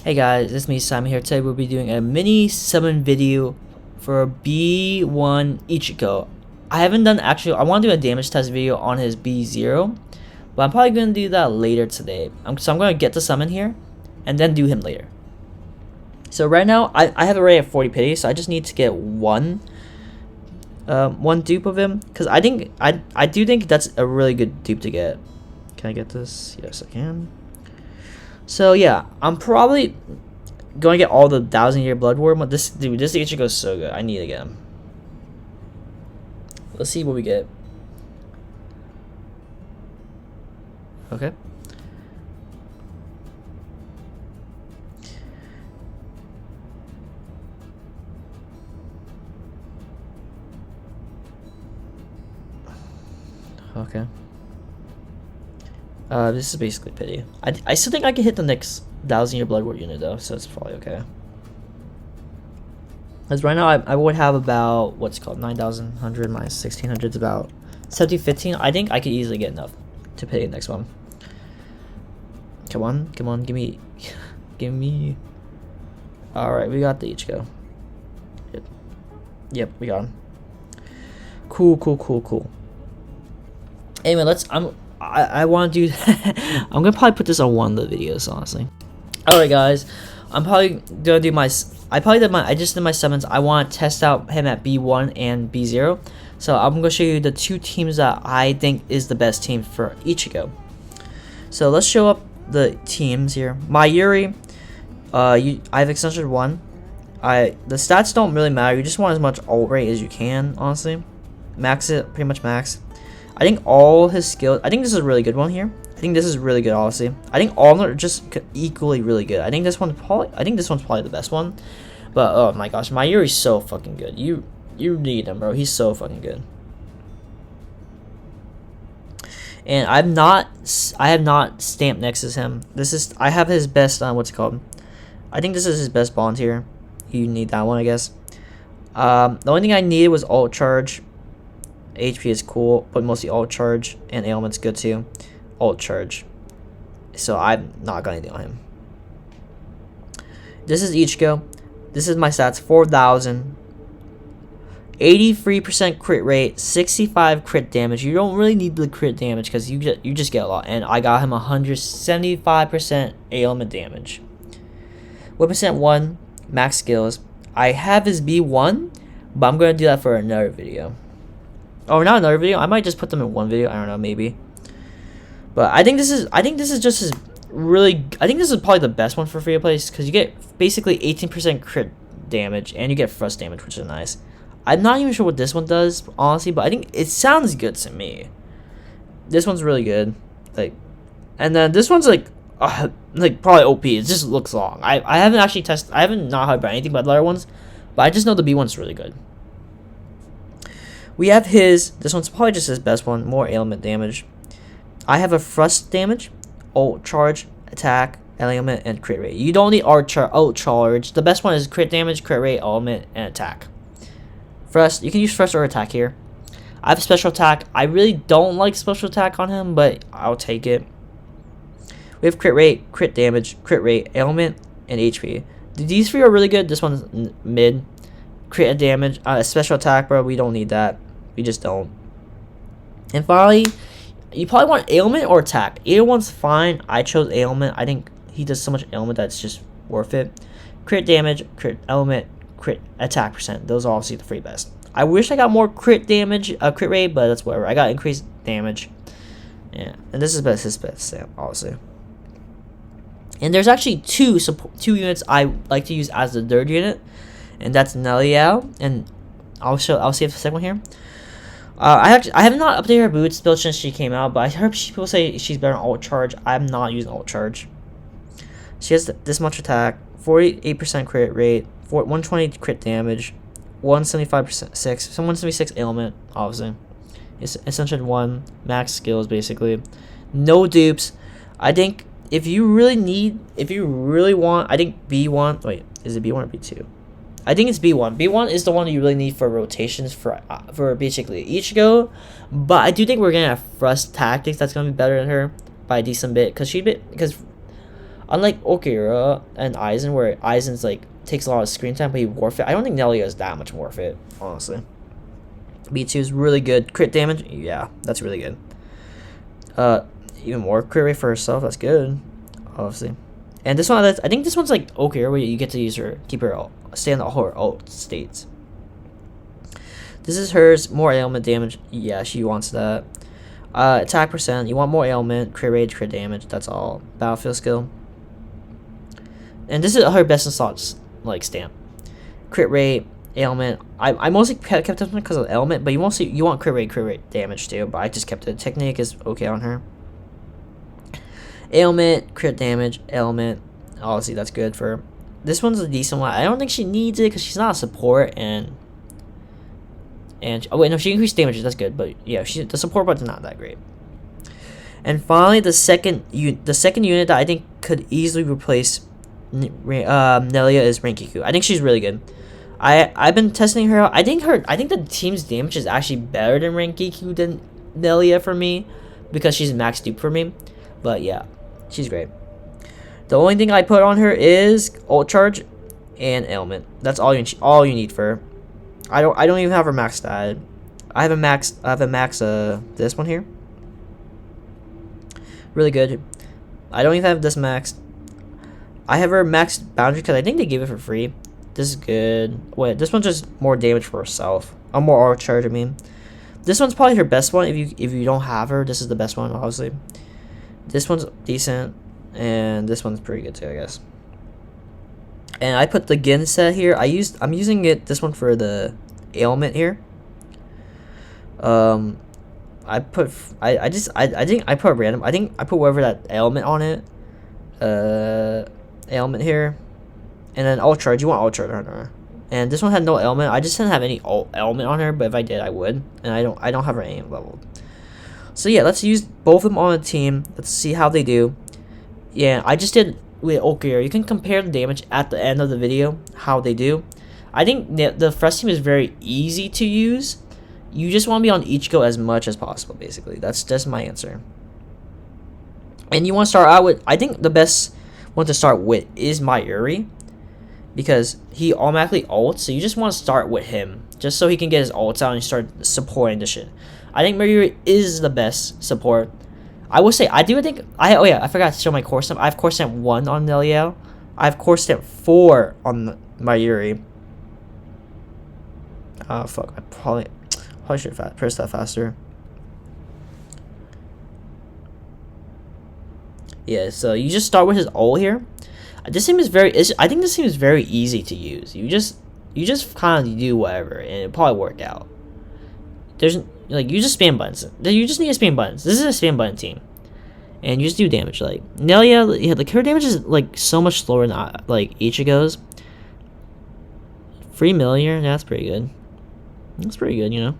Hey guys, it's me Simon here. Today we'll be doing a mini summon video for B1 Ichigo. I haven't done I want to do a damage test video on his B0, but I'm probably going to do that later today. So I'm going to get the summon here and then do him later. So right now I have already at 40 pity, so I just need to get one dupe of him, because I do think that's a really good dupe to get. Can I get this? Yes, I can. So yeah, I'm probably going to get all the 1000-year blood war, but this Ichigo is so good. I need to get him. Let's see what we get. Okay. Okay. This is basically pity. I still think I can hit the next 1000-year blood war unit though, so it's probably okay. Because right now I would have about, what's it called, 9,100 minus 1,600 is about 1715. I think I could easily get enough to pay the next one. Come on, give me, give me. All right, we got the Ichigo. Yep, we got him. Cool. Anyway, I want to do I'm gonna probably put this on one of the videos, honestly. Alright guys, I'm probably gonna do I just did my summons. I want to test out him at B1 and B0, so I'm gonna show you the two teams that I think is the best team for Ichigo. So let's show up the teams here. My Yuri, I have extension 1. The stats don't really matter, you just want as much ult rate as you can, honestly. Max it, pretty much max. I think all his skills, I think this is a really good one here. I think this is really good, honestly. I think all of them are just equally really good. I think this one's probably the best one. But oh my gosh, my Yuri's so fucking good. You need him, bro. He's so fucking good. And I have not stamped next to him. I have his best what's it called? I think this is his best bond here. You need that one, I guess. The only thing I needed was ult charge. HP is cool, but mostly ult charge, and ailment's good too. Ult charge. So I'm not gonna do on him. This is Ichigo. This is my stats: 4,000, 83% crit rate, 65 crit damage. You don't really need the crit damage because you just get a lot. And I got him 175% ailment damage. Weapon set 1, max skills. I have his B1, but I'm gonna do that for another video. Or not another video. I might just put them in one video. I don't know, maybe. But I think this is just his really. I think this is probably the best one for free to play, because you get basically 18% crit damage and you get thrust damage, which is nice. I'm not even sure what this one does, honestly, but I think it sounds good to me. This one's really good, and then this one's probably OP. It just looks long. I haven't actually tested. I haven't not heard about anything about the other ones, but I just know the B one's really good. We have this one's probably just his best one, more ailment damage. I have a thrust damage, ult charge, attack, ailment, and crit rate. You don't need ult charge. The best one is crit damage, crit rate, ailment, and attack. Thrust, you can use thrust or attack here. I have a special attack. I really don't like special attack on him, but I'll take it. We have crit rate, crit damage, crit rate, ailment, and HP. These three are really good. This one's mid. Crit damage, special attack, bro. We don't need that. We just don't. And finally, you probably want ailment or attack. Either one's fine. I chose ailment. I think he does so much ailment that's just worth it. Crit damage, crit element, crit attack percent. Those are obviously the three best. I wish I got more crit damage, crit rate, but that's whatever. I got increased damage. Yeah, and this is his best stamp, obviously. And there's actually two units I like to use as the third unit, and that's Neliao, and I'll see if the second one here. I have not updated her boots build since she came out, but I heard people say she's better on ult charge. I'm not using ult charge. She has this much attack, 48% crit rate, 120 crit damage, 175% 176 ailment, obviously. It's Ascension 1, max skills basically. No dupes. I think if you really want, I think B1, wait, is it B1 or B2? I think it's B1. B1 is the one you really need for rotations for basically Ichigo. But I do think we're gonna have Thrust Tactics that's gonna be better than her by a decent bit, because Unlike Okira and Aizen, where Aizen's like takes a lot of screen time, but he warfare. I don't think Nelia is that much warfare, honestly. B2 is really good. Crit damage, yeah, that's really good. Even more crit rate for herself, that's good, obviously. And this one, I think this one's like Okira, where you get to use her, keep her ult, stay in the whole ult states. This is hers, more ailment damage. Yeah, she wants that. Attack percent, you want more ailment, crit rate, crit damage, that's all. Battlefield skill. And this is her best in slots, like, stamp. Crit rate, ailment. I mostly kept this one because of ailment, but you want crit rate damage too, but I just kept it. Technique is okay on her. Ailment, crit damage, ailment. Obviously, that's good for her. This one's a decent one. I don't think she needs it because she's not a support, and oh wait, no, she increased damage. That's good, but yeah, the support but's not that great. And finally, the second unit that I think could easily replace Nelia is Renkiku. I think she's really good. I've been testing her out. I think the team's damage is actually better than Renkiku than Nelia for me, because she's max dupe for me. But yeah, she's great. The only thing I put on her is ult charge and ailment. That's all you need for her. I don't even have her maxed out. I have a max this one here. Really good. I don't even have this maxed. I have her maxed boundary because I think they gave it for free. This is good. Wait, this one's just more damage for herself. More ult charge, I mean. This one's probably her best one. If you don't have her, this is the best one, obviously. This one's decent, and this one's pretty good too, I guess. And I put the Gin set here. I'm using this one for the ailment here. I think I put random. I think I put whatever that ailment on it. Ailment here, and then ult charge. You want ult charge on her. And this one had no ailment. I just didn't have any ailment on her, but if I did, I would. And I don't have her aim leveled. So yeah, let's use both of them on a team. Let's see how they do. Yeah, I just did with Okira. You can compare the damage at the end of the video, how they do. I think the first team is very easy to use. You just want to be on Ichigo as much as possible, basically. That's just my answer. And you want to start out with, I think the best one to start with is Mayuri, because he automatically ults, so you just want to start with him, just so he can get his ults out and start supporting the shit. I think Mayuri is the best support. I will say, I forgot to show my core stamp. I have core stamp 1 on Nelia. I have core stamp 4 on Mayuri. Fuck, I probably should have pressed that faster. Yeah, so you just start with his ult here. This team is I think this team is very easy to use. You just kind of do whatever, and it'll probably work out. You just spam buttons. You just need to spam buttons. This is a spam button team, and you just do damage. Like Nelia, yeah, her damage is like so much slower than like Ichigo's. 3 million, that's pretty good. That's pretty good, you know.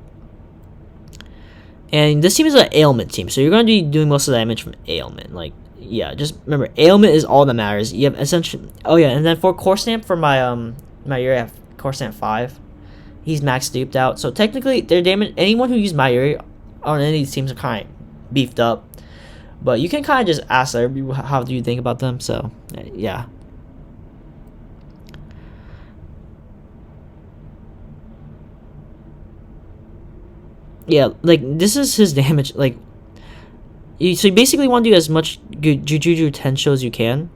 And this team is an ailment team, so you're going to be doing most of the damage from ailment. Like, yeah, just remember, ailment is all that matters. You have essentially, oh yeah, and then for core stamp for my Mayuri, I have core stamp 5. He's max duped out, so technically their damage. Anyone who used Mayuri on any of these teams are kind of beefed up, but you can kind of just ask everybody how do you think about them. So yeah. Yeah, like this is his damage. Like, so you basically want to do as much Jujutsu Tensho as you can,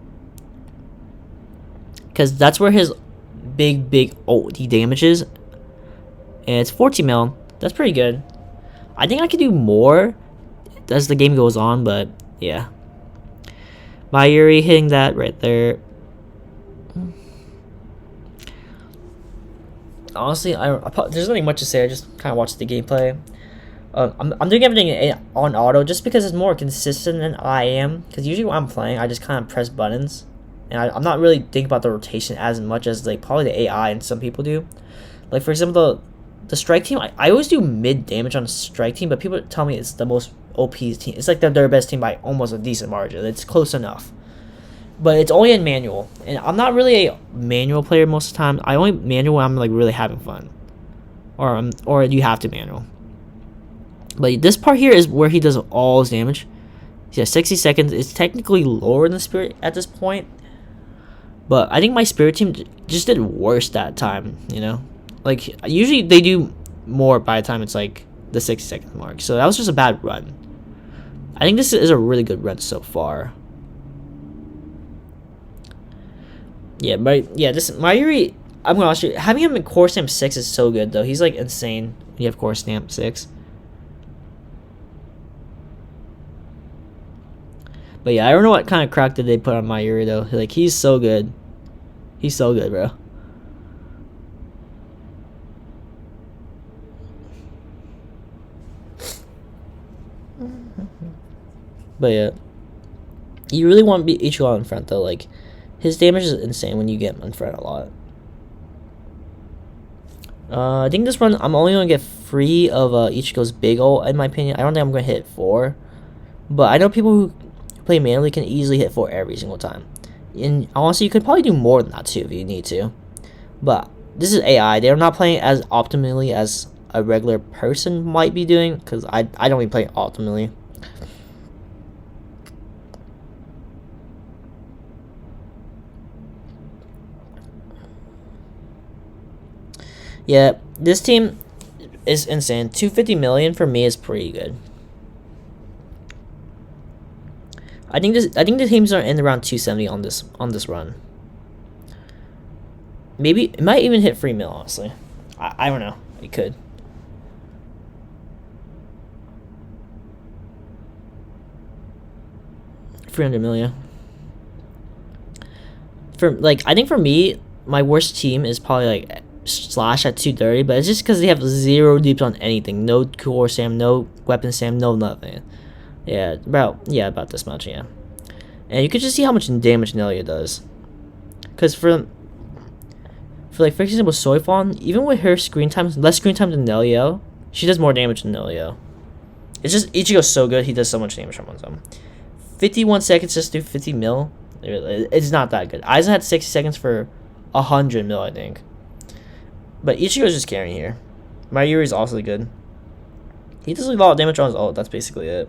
because that's where his big ult damages, and it's 14 mil. That's pretty good. I think I could do more as the game goes on, but yeah. Mayuri hitting that right there. Honestly, there's nothing much to say. I just kind of watched the gameplay. I'm doing everything on auto just because it's more consistent than I am. Because usually when I'm playing, I just kind of press buttons, and I'm not really thinking about the rotation as much as like probably the AI and some people do. Like for example, the strike team, I always do mid damage on the strike team, but people tell me it's the most OP team. It's like their best team by almost a decent margin. It's close enough, but it's only in manual, and I'm not really a manual player most of the time. I only manual when I'm like really having fun, or you have to manual. But this part here is where he does all his damage, Yeah, 60 seconds is technically lower than Spirit at this point. But I think my Spirit team just did worse that time, you know? Like, usually they do more by the time it's like the 60-second mark. So that was just a bad run. I think this is a really good run so far. Yeah, but yeah, this Mayuri, I'm gonna ask you, having him in Core Stamp 6 is so good though. He's like insane when you have Core Stamp 6. But yeah, I don't know what kind of crack did they put on Mayuri though. Like, he's so good. He's so good, bro. But yeah, you really want to beat Ichigo in front though. Like, his damage is insane when you get him in front a lot. I think this run I'm only gonna get free of Ichigo's big ult in my opinion. I don't think I'm gonna hit 4, but I know people who play manually can easily hit 4 every single time. And honestly, you could probably do more than that too if you need to. But this is AI. They're not playing as optimally as a regular person might be doing, because I don't even play optimally. Yeah, this team is insane. 250 million for me is pretty good. I think the teams are in around 270 on this run. Maybe it might even hit 3 mil, honestly. I don't know. It could. $300 million. I think for me, my worst team is probably like Slash at 230, but it's just because they have 0 deeps on anything. No core Sam, no weapon Sam, no nothing. Yeah, about this much, yeah. And you could just see how much damage Nelia does. Because for example, Soifon, even with her screen time, less screen time than Nelia, she does more damage than Nelia. It's just Ichigo's so good, he does so much damage from one time. 51 seconds just do 50 mil. It's not that good. Aizen had 60 seconds for 100 mil, I think. But Ichigo's just carrying here. Mayuri's also good. He does a lot of damage on his ult, that's basically it.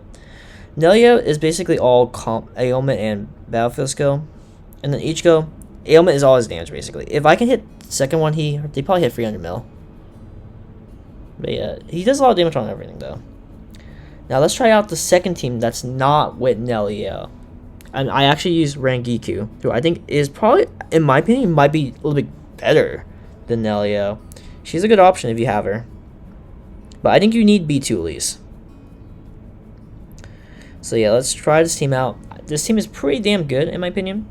Nelia is basically all ailment and battlefield skill. And then Ichigo, ailment is all his damage basically. If I can hit the second one, they probably hit 300 mil. But yeah, he does a lot of damage on everything though. Now let's try out the second team that's not with Nelia. And I actually use Rangiku, who I think is probably, in my opinion, might be a little bit better than Nelia. She's a good option if you have her. But I think you need B2 at least. So yeah, let's try this team out. This team is pretty damn good in my opinion.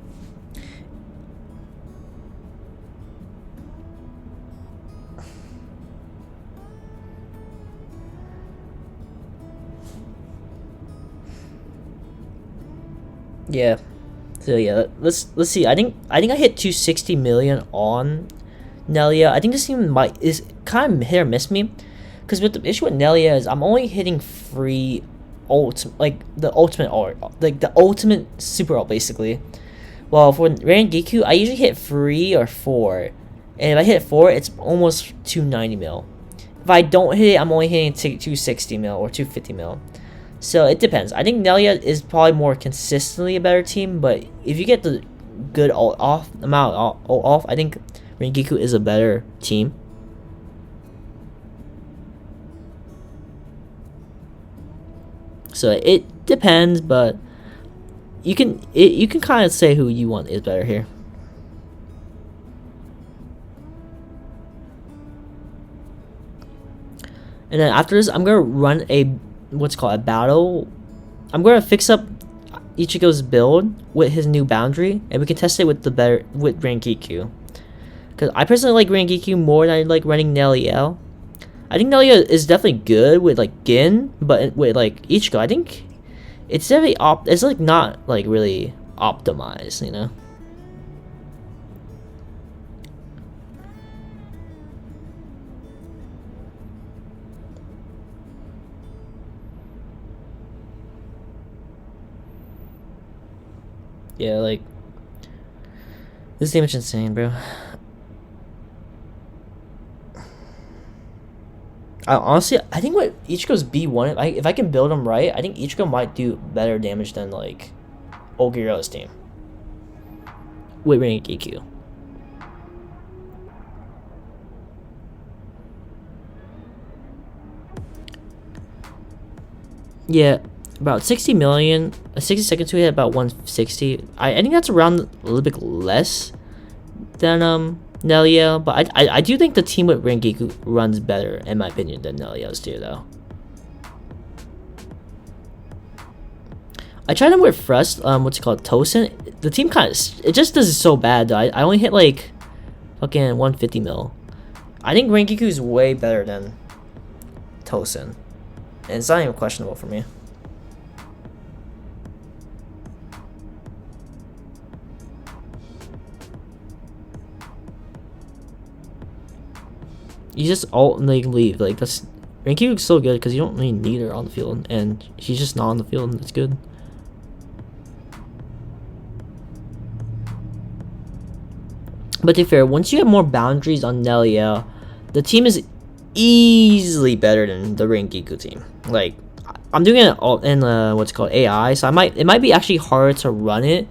Yeah. So yeah, let's see. I think I hit 260 million on Nelia. I think this team is kind of hit or miss me, because with the issue with Nelia is I'm only hitting free ult, like the ultimate ult, like the ultimate super ult basically. Well, for Rangiku, I usually hit 3 or 4, and if I hit 4, it's almost 290 mil. If I don't hit it, I'm only hitting 260 mil or 250 mil. So it depends. I think Nelia is probably more consistently a better team, but if you get the good ult off, I think Rangiku is a better team. So it depends, but you can kind of say who you want is better here. And then after this, I'm gonna run what's called a battle. I'm gonna fix up Ichigo's build with his new boundary, and we can test it with Rangiku. Because I personally like Rangiku more than I like running Nelia. I think Nelia is definitely good with like Gin, but with like Ichigo, I think it's definitely it's like not like really optimized, you know. Yeah, like this damage is insane, bro. Honestly, I think what Ichigo's B1, if I can build him right, I think Ichigo might do better damage than like Ogiro's team with Rangiku. Yeah, about 60 million. 60 seconds to hit about 160. I think that's around a little bit less than Nelia, but I do think the team with Rangiku runs better in my opinion than Nelia's do though. I tried them with Frust, what's it called, Tosin. The team kind of, it just does so bad though. I only hit like fucking 150 mil. I think Rangiku is way better than Tosin, and it's not even questionable for me. You just ult and like leave. Like that's Rankyu's so good because you don't really need her on the field, and she's just not on the field, and it's good. But to be fair, once you have more boundaries on Nelia, the team is easily better than the Rangiku team. Like I'm doing it all in what's called AI, so it might be actually harder to run it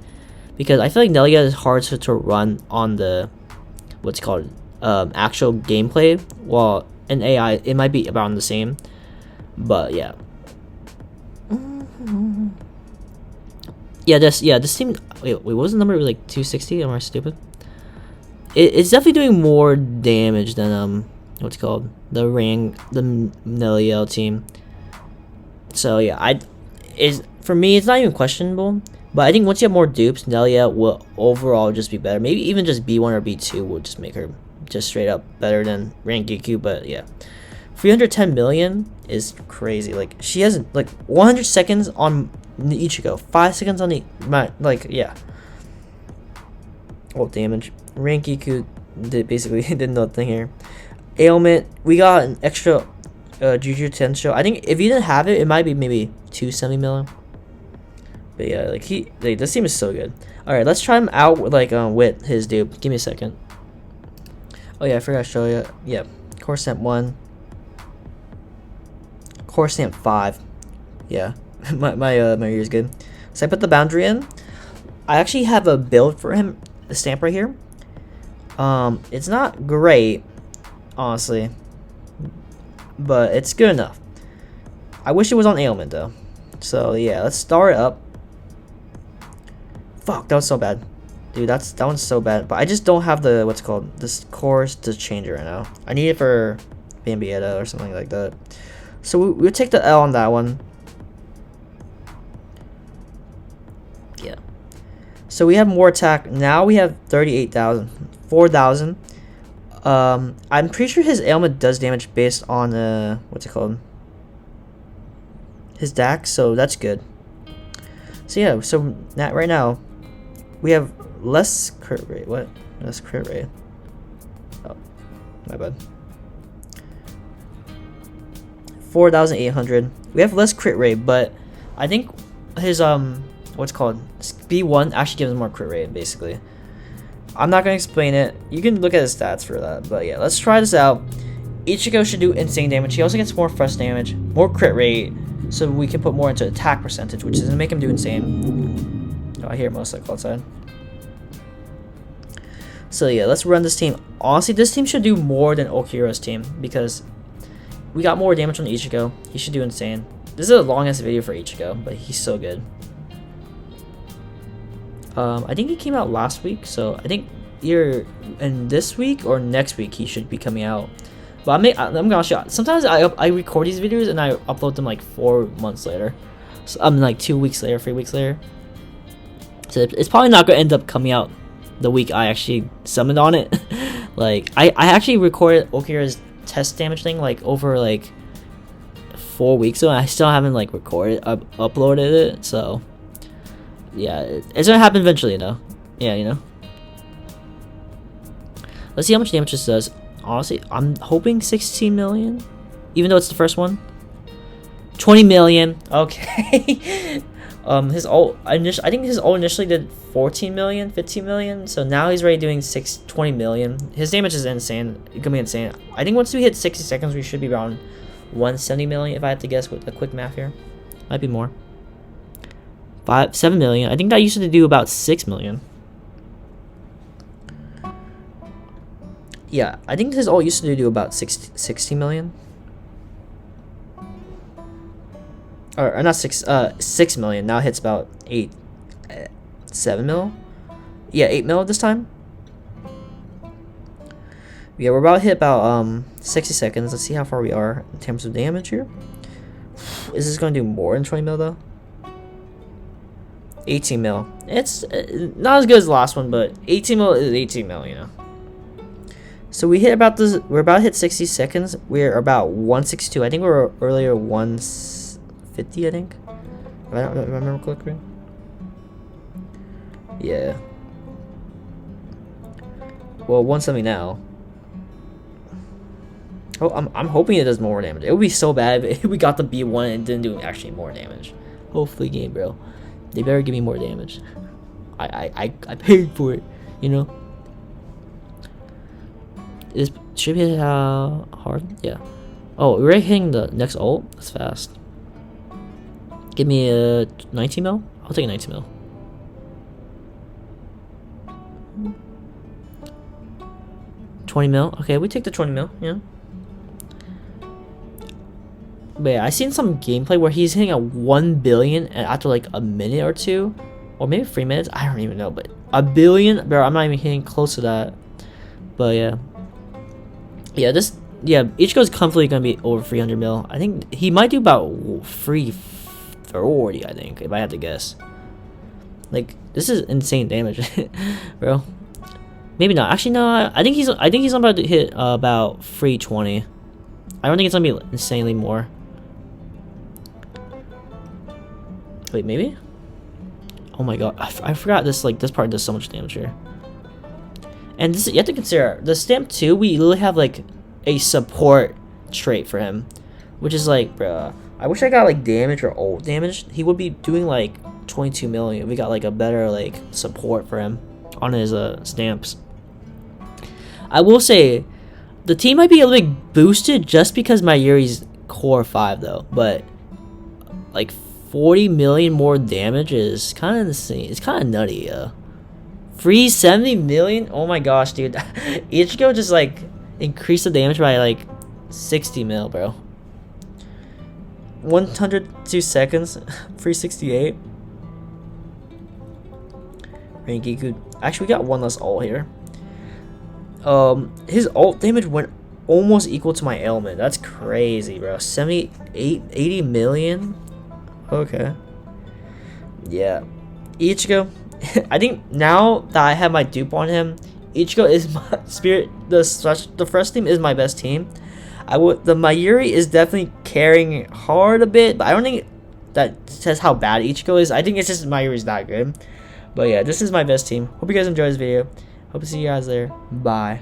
because I feel like Nelia is hard to run on the what's called actual gameplay, while in AI it might be about the same, but yeah. This team. Wait, what was the number? Like 260? Am I stupid? It's definitely doing more damage than what's called the Nelia team. So yeah, for me it's not even questionable. But I think once you have more dupes, Nelia will overall just be better. Maybe even just B1 or B2 will just make her just straight up better than Rangiku. But yeah, 310 million is crazy. Like she has like 100 seconds on Ichigo, 5 seconds on the yeah. Ult damage. Rangiku did nothing here. Ailment, we got an extra Juju Tensho. I think if you didn't have it, it might be maybe 270 million. But yeah, like this team is so good. All right, let's try him out with with his dupe. Give me a second. Oh yeah, I forgot to show you. Yeah, core stamp 1, core stamp 5. Yeah, my ear is good. So I put the boundary in. I actually have a build for him, the stamp right here. It's not great, honestly, but it's good enough. I wish it was on ailment though. So yeah, let's start it up. Fuck, that was so bad. Dude, that one's so bad. But I just don't have the, what's it called, this course to change it right now. I need it for Bambietta or something like that. So we'll take the L on that one. Yeah. So we have more attack. Now we have 38,000. 4,000. I'm pretty sure his ailment does damage based on, what's it called? His DAX, so that's good. So yeah, so right now we have less crit rate. What? Less crit rate. Oh, my bad. 4,800. We have less crit rate, but I think his what's called B1 actually gives him more crit rate. Basically, I'm not gonna explain it. You can look at his stats for that. But yeah, let's try this out. Ichigo should do insane damage. He also gets more thrust damage, more crit rate, so we can put more into attack percentage, which is gonna make him do insane. Oh, I hear motorcycle outside. So yeah, let's run this team. Honestly, this team should do more than Okiura's team because we got more damage on Ichigo. He should do insane. This is the longest video for Ichigo, but he's so good. I think he came out last week, so I think either in this week or next week he should be coming out. But I'm gonna show you. Sometimes I record these videos and I upload them like 4 months later. So I'm like 2 weeks later, 3 weeks later. So it's probably not gonna end up coming out the week I actually summoned on it. Like I actually recorded Okira's test damage thing like over like 4 weeks ago, and I still haven't like uploaded it. So yeah, it's gonna happen eventually, you know. Yeah, you know. Let's see how much damage this does. Honestly, I'm hoping 16 million, even though it's the first one. 20 million. Okay. His ult, I think his ult initially did 14 million, 15 million. So now he's already doing 20 million. His damage is insane. It's gonna be insane. I think once we hit 60 seconds, we should be around 170 million if I had to guess with a quick math here. Might be more. 7 million. I think that used to do about 6 million. Yeah, I think his ult used to do about 60 million. Or not 6 million. Now it hits about 7 mil. Yeah, 8 mil this time. Yeah, we're about to hit about 60 seconds. Let's see how far we are in terms of damage here. Is this gonna do more than 20 mil though? 18 mil. It's not as good as the last one, but 18 mil is 18 mil, you know. So we hit about this. We're about to hit 60 seconds. We're about 162. I think we were earlier 150. I think. If I don't remember correctly. Yeah. Well, 170 now. Oh, I'm hoping it does more damage. It would be so bad if we got the B1 and didn't do actually more damage. Hopefully, game bro. They better give me more damage. I paid for it, you know. Should be hard? Yeah. Oh, we're hitting the next ult. That's fast. Give me a 19 mil. I'll take a 19 mil. $20 mil. Okay, we take the 20 mil. Yeah. But yeah, I seen some gameplay where he's hitting a 1 billion after like a minute or two, or maybe 3 minutes. I don't even know, but a billion, bro. I'm not even hitting close to that. But yeah. Ichigo's comfortably gonna be over 300 mil. I think he might do about 340. I think, if I had to guess. Like, this is insane damage, bro. Maybe not. Actually, no. I think he's about to hit about 320. I don't think it's gonna be insanely more. Wait, maybe? Oh my god, I forgot this. Like, this part does so much damage here. And this, you have to consider the stamp 2. We literally have like a support trait for him, which is like, bruh. I wish I got like damage or ult damage. He would be doing like 22 million. We got like a better like support for him on his stamps. I will say, the team might be a little bit boosted just because Mayuri's core 5 though, but like 40 million more damage is kind of insane. It's kind of nutty, yeah. 370 million? Oh my gosh, dude. Ichigo just like increased the damage by like 60 mil, bro. 102 seconds, 368. Rengiku. Actually, we got one less ult here. His ult damage went almost equal to my ailment. That's crazy, bro. 80 million. Okay. Yeah. Ichigo. I think now that I have my dupe on him, Ichigo is my spirit. The first team is my best team. The Mayuri is definitely carrying hard a bit, but I don't think that says how bad Ichigo is. I think it's just Mayuri's that good. But yeah, this is my best team. Hope you guys enjoyed this video. Hope to see you guys there. Bye.